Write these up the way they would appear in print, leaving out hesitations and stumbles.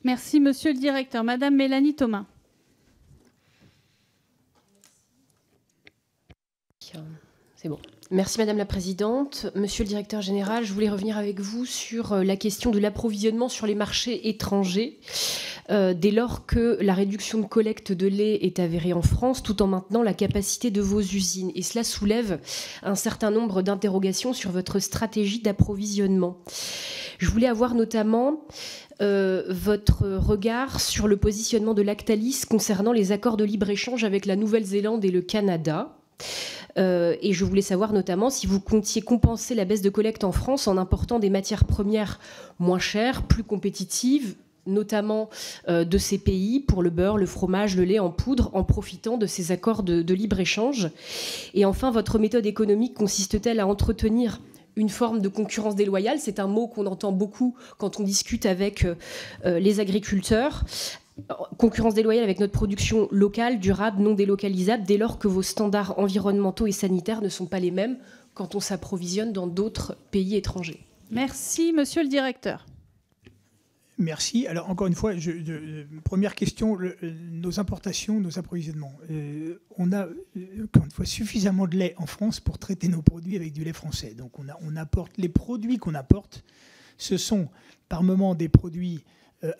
Merci, monsieur le directeur. Madame Mélanie Thomas. C'est bon. Merci Madame la Présidente. Monsieur le Directeur Général, je voulais revenir avec vous sur la question de l'approvisionnement sur les marchés étrangers. Dès lors que la réduction de collecte de lait est avérée en France, tout en maintenant la capacité de vos usines. Et cela soulève un certain nombre d'interrogations sur votre stratégie d'approvisionnement. Je voulais avoir notamment votre regard sur le positionnement de Lactalis concernant les accords de libre-échange avec la Nouvelle-Zélande et le Canada. Et je voulais savoir notamment si vous comptiez compenser la baisse de collecte en France en important des matières premières moins chères, plus compétitives, notamment de ces pays pour le beurre, le fromage, le lait en poudre, en profitant de ces accords de libre-échange. Et enfin, votre méthode économique consiste-t-elle à entretenir une forme de concurrence déloyale? C'est un mot qu'on entend beaucoup quand on discute avec les agriculteurs. Concurrence déloyale avec notre production locale, durable, non délocalisable, dès lors que vos standards environnementaux et sanitaires ne sont pas les mêmes quand on s'approvisionne dans d'autres pays étrangers. Merci, monsieur le directeur. Merci. Alors, encore une fois, première question, nos importations, nos approvisionnements. On a, encore une fois, suffisamment de lait en France pour traiter nos produits avec du lait français. Donc, on apporte, les produits qu'on apporte, ce sont par moments des produits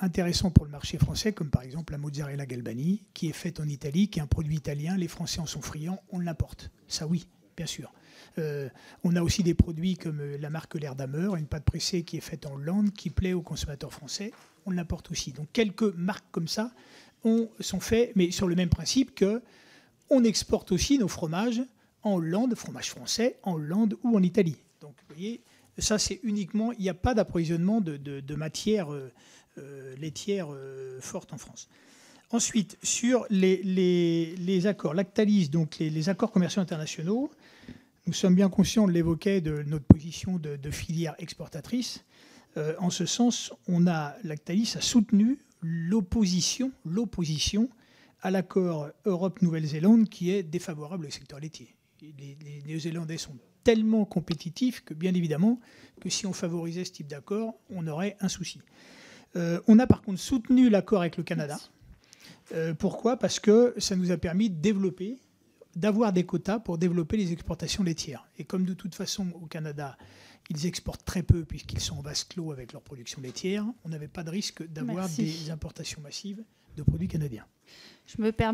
intéressants pour le marché français, comme par exemple la mozzarella Galbani, qui est faite en Italie, qui est un produit italien. Les Français en sont friands, on l'importe. Ça, oui, bien sûr. On a aussi des produits comme la marque L'air d'Amer, une pâte pressée qui est faite en Hollande, qui plaît aux consommateurs français. On l'importe aussi. Donc quelques marques comme ça sont faites, mais sur le même principe qu'on exporte aussi nos fromages en Hollande, fromage français, en Hollande ou en Italie. Donc vous voyez, ça c'est uniquement, il n'y a pas d'approvisionnement de matières laitières fortes en France. Ensuite, sur les accords Lactalis, donc les accords commerciaux internationaux, nous sommes bien conscients, on l'évoquait, de notre position de filière exportatrice. En ce sens, Lactalis a soutenu l'opposition à l'accord Europe-Nouvelle-Zélande qui est défavorable au secteur laitier. Les Néo-Zélandais sont tellement compétitifs que, bien évidemment, que si on favorisait ce type d'accord, on aurait un souci. On a par contre soutenu l'accord avec le Canada. Pourquoi ? Parce que ça nous a permis d'avoir des quotas pour développer les exportations laitières. Et comme de toute façon, au Canada, ils exportent très peu puisqu'ils sont en vase clos avec leur production laitière, on n'avait pas de risque d'avoir des importations massives de produits canadiens. Je me permets